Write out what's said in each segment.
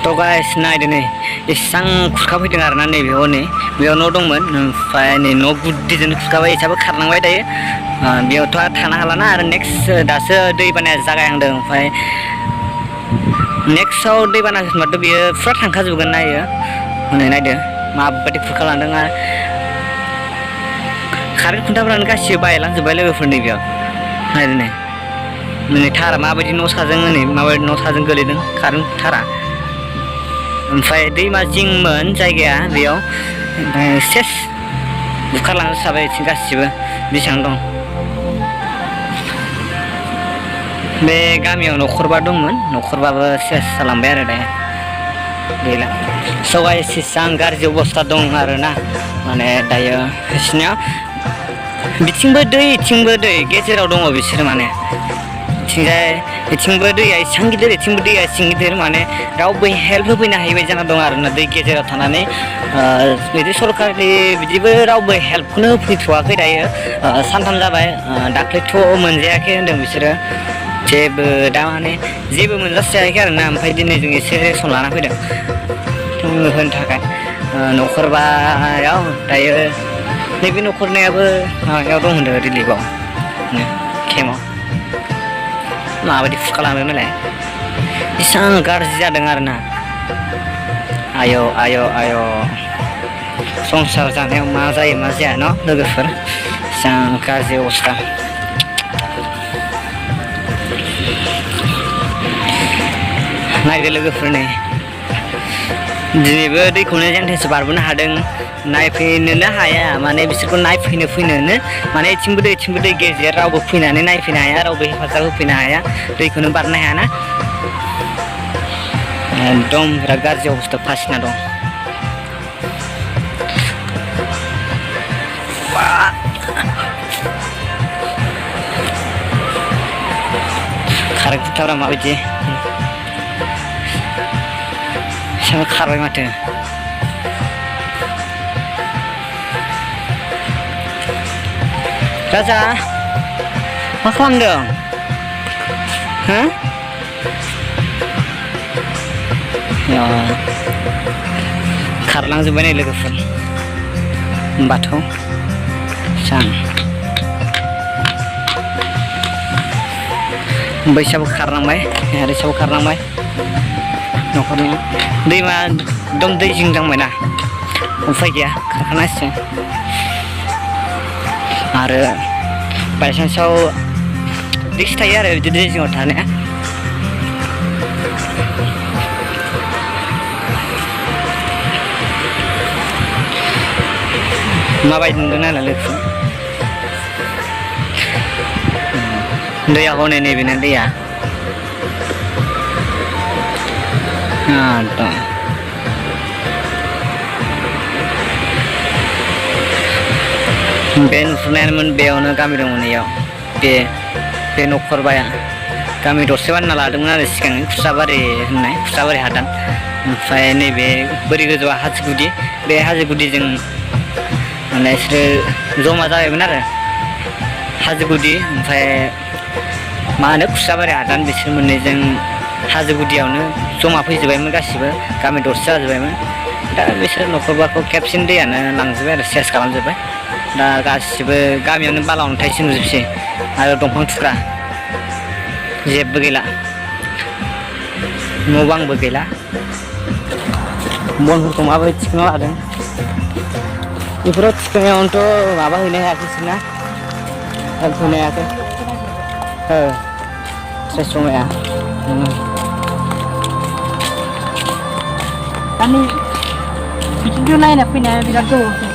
तो गाइस नायदो नै एसां खुरखा फैदों आरोना नैबेयाव नै बेयाव न' दंमोन ओमफ्राय नै न' गुदिजों खुरखाबाय एसाबो खारनांबाय दायो बेयावथ' थानो हालाना आरो नेक्स्ट दासो दैबानाया जागायहांदों ओमफ्राय नेक्स्टआव दैबाना होनबाथ' बियो फुरा थांखाजोबगोन नायो हनै नायदो माबायदि खुरखालांदों आरो कारेन्ट खुन्थाफ्रानो गासिबो बायलांजोब्बाय लोगोफोर नैबेयाव नायदो नै थारा माबायदि न' साजों नै माबायदि न' साजों गोलैदों कारेन्ट थारा ओमफ्राय दैमा जिंमोन जायगाया बेयाव ओमफ्राय सेस बुखारलांजोबखाबाय गासिबो बेसेबां दं बे गामियाव न'खरबा दंमोन न'खरबाबो सेस जालांबाय आरो दायो गैला स' गाइस एसां गाज्रि अबस्था दं आरोना माने दायो बिसिनिया बिथिंबो दै गेजेराव दङ बिसोरो माने बिथिंबो दैया एसेबां गिदिर बिथिंबो दैया एसेबां गिदिर माने रावबो हेल्प होफैनो हायि बायदि जाना दं आरोना दै गेजेराव थानानै बिदि सरकारनि बिदिबो रावबो हेल्पखौनो होफैथ'वाखै दायो सानथाम जाबाय दाख्लैथ' मोनजायाखै होनदों बिसोरो जेबो दा माने जेबो मोनजास्रायाखै आरोना ओमफ्राय दिनै जों एसे रेसन लाना फैदों होनो थाखाय न'खरबायाव दायो नैबे न'खरनायाबो माबायाव दं होनदों रिलिफआव केम्पआव माबायदि खुरखालांदों नालाय एसां गाज्रि जादों आरोना आय' संसार जानायाव मा जायो मा जाया न' लोगोफोर एसां गाज्रि अबस्था नायदो लोगोफोर नै दिनैबो दैखौनो जेनथेनसो बारबोनो हादों नायफैनोनो हाया माने बिसोरखौ नायफैनो फैनोनो माने इथिंबो दै गेजेर रावबो फैनानै नायफैनो हाया रावबो हेफाजाब होफैनो हाया दैखौनो बारनो हायाना एकदम बिराद गाज्रि अबस्था फासिना दं कारेन्ट खुन्थाफ्रा माबायदि खारबाय माथो राजा मा खालामदों हो खारलांजोब्बाय नै लोगोफोर बाथौ सान बैसाबो खारलांबाय आरो बैसाबो खारलांबाय न'खरनिया दैमा एकदम दै जिं जांबायना उफाय गैया खारखानांसिगोन आरो बायसान्सआव रिक्स थायो आरो बिदि दै जिङाव थानाया माबायदि नुदों नालाय लोगोफोर दैया हनै नैबेना दैया बे नुहुरनायानोमोन बेयावनो गामि दंमोन इयाव बे न'खरबाया गामि दरसे बानायना लादोंमोन आरो सिगां खुसाबारि होननाय खुसाबारि हादान ओमफ्राय नैबे बोरि गोजौआ हाजो गुदि बे हाजो गुदिजों माने बिसोरो जमा जाबायमोन आरो हाजो गुदि ओमफ्राय मा होनो खुसाबारि हादान बिसोर मोननैजों हाजो गुदियावनो जमा फैजोब्बायमोन गासिबो गामि दरसे जाजोब्बायमोन दा बिसोर न'खरबाखौ खेबसेनो दैयानो लांजोब्बाय आरो सेस खालामजोब्बाय दा गासिबो गामियावनो बाला अन्थाइसो नुजोबसै आरो दंफां थुख्रा जेबो गैला न' बांबो गैला बनफोरखौ माबायदि थिखोना लादों बेफोराव थिखोनायावनोथ' माबा हैनो हायाखैसैना हेल्प होनो हायाखै ट्रेस समाया दानि बिदिनो नायना फैनाया बिराद गोबावसै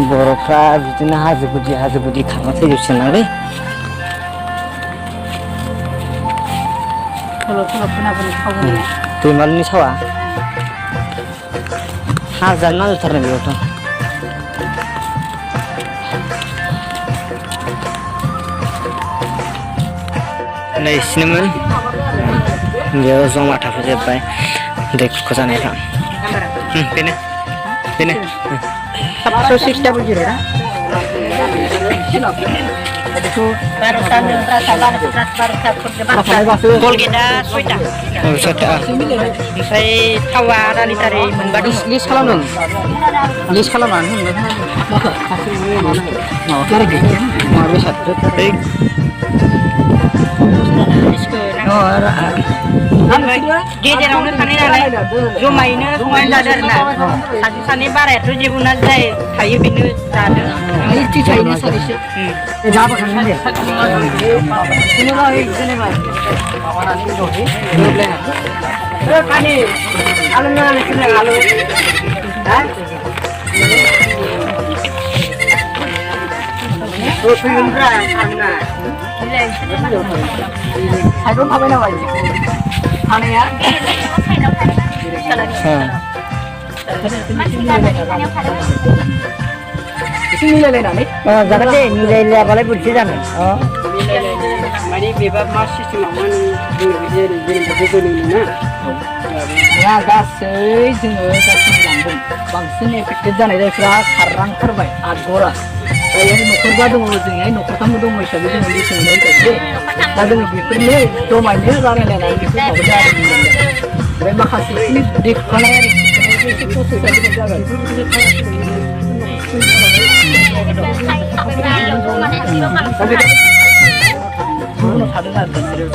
बर'फ्रा बिदिनो हाजो गुदि खारना फैजोबसिगोनलै सल' खोनाबोनो खावबोनाया दैमालुनि सावा हाजानो नांजोबथारनाय बेयावथ' नै सिनोमोन बेयाव जमा थाफैजोब्बाय दै खुरखा जानायफ्रा बेनो 6 double 0 ना itu barusan perasaan Colgate-a 6टा सयथा ओमफ्राय थावा आधा लिटारै मोनबा दङ लिस्ट खालामदों लिस्ट खालामनानै गेजेरावनो थानाय नालाय जमायैनो संनानै जादों आरोना सासे सानै बारायाथ' जेबो ना जाय थायो बेनो जादों थायोना सानैसो जाबोखांगोन दे पानी आलु नालाय आलु साइडआव थाबाय नामा थानाया एसे मिलायलायनानै जागोन दे मिलायलायाबालाय बोरैथो जानो माने बेबा मा सिस्टेमावमोन गोदोनि ना गासै जोङो गासै लांदों बांसिन एफेक्टेड जानाय जायफ्रा खारलांथारबाय आठगरा दायो न'खरबा दङ जोंहाय न'खरथामबो दङ हिसाबै जोङो बेसेबां गायदे दा जोङो बेफोरनो जमायनो रायलायलायनानै बेफोर माबा जादों ओमफ्राय माखासे देखुखानाय आरो एसे प्रसेसा बेलेग जागोन गुबुनाव थादों आरो बिसोरो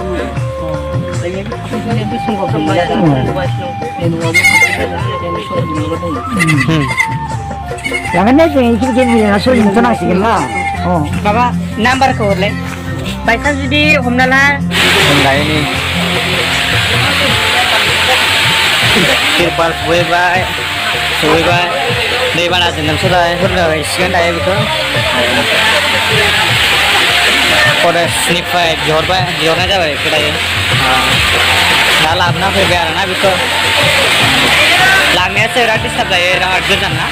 जागोन दे जों एसे मिलायना सोलिनोथ' नांसिगोन ना माबा नाम्बारखौ हरलाय बायसान्स जुदि हमना ला लायनि तिरपाल सहैबाय दैबानाजों लोमसावलायसिगोन दायो बेखौ फरेस्टनिफ्राय बिहरनाय जाबाय बेखौ दायो दा लाबोना फैबाय आरोना बेखौ लांनायासो बिराद डिस्टार्ब जायो बिराद गोजान ना